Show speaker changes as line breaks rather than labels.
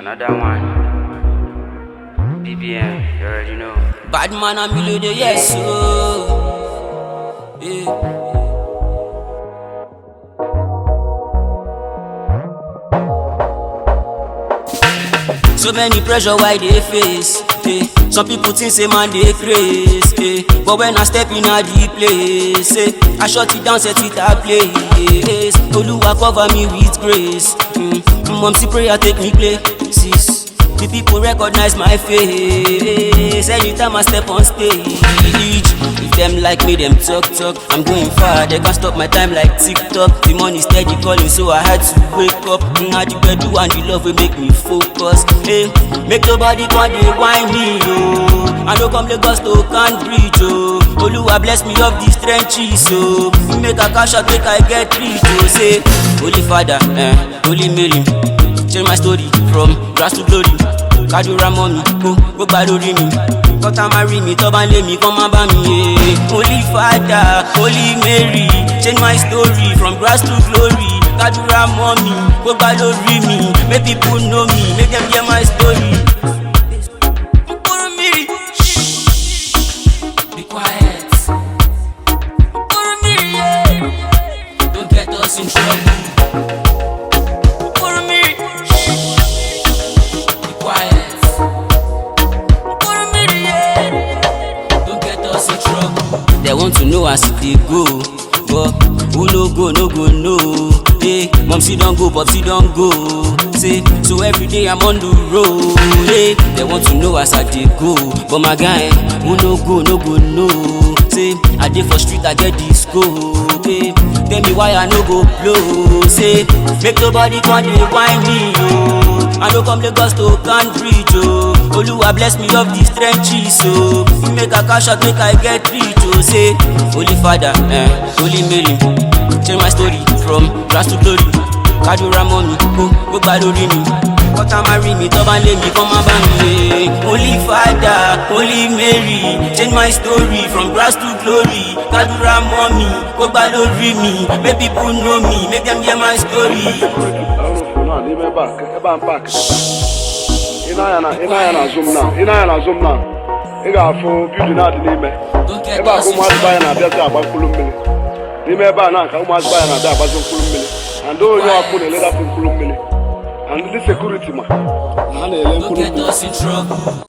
Another one. BBM, you already know.
Bad man and Vidoe, yes, so. Yeah. So many pressure why they face. Eh. Some people think say man they craze. Eh. But when I step in a deep place, eh, I shut it down, set it a place. Oluwa cover me with grace. Mumsy prayer take me places. The people recognize my face anytime I step on stage. If them like me, them talk. I'm going far, they can't stop my time like TikTok. The money steady calling, so I had to wake up. Now the Gbedu and the love will make me focus. Hey, make nobody come dey whine me, oh. I don't come Lagos to can't breathe, oh. Oluwa bless me of these trenches, so make a cash out, make I get rich, oh. Say, Holy Father, Holy Mmiri, change my story from grass to glory. Kadura mommy, go Gbedu me. Got to marry me, to ban let me come and ban me. Holy Father, Holy Mmiri, change my story from grass to glory. Kadura mommy, go Gbedu me. Make people know me, make them hear my story. Mmiri, be quiet. Mmiri, yeah. Don't get us in trouble. They want to know as they go, but who no go, no. Hey, Mumsy don't go, Popsy don't go. Say, so every day I'm on the road. Hey, they want to know as I they go, but my guy, who no go, no. Say, I dey for street, I get this go. Hey, tell me why I no go blow. Say, make nobody come dey whine me, oh. I don't come Lagos to can't breathe, oh. Oluwa bless me of these trenches, so make a cash out, make I get rich, oh. Say, Holy Father, Holy Mmiri, change my story from grass to glory. Kadura mommy, go Gbedu me. Got to marry me, to ban let me come and ban me. Holy Father, Holy Mmiri, change my story from grass to glory. Kadura mommy, go Gbedu me. Make people know me, make them hear my story.
Ina zoom now. I got for building out the name. Eba kumazi baya na biasa abakulu mmiri. Nime eba na ka kumazi baya na biasa abakulu mmiri. And though you are putting a letter for mmiri. And the security man.
Don't get us in trouble.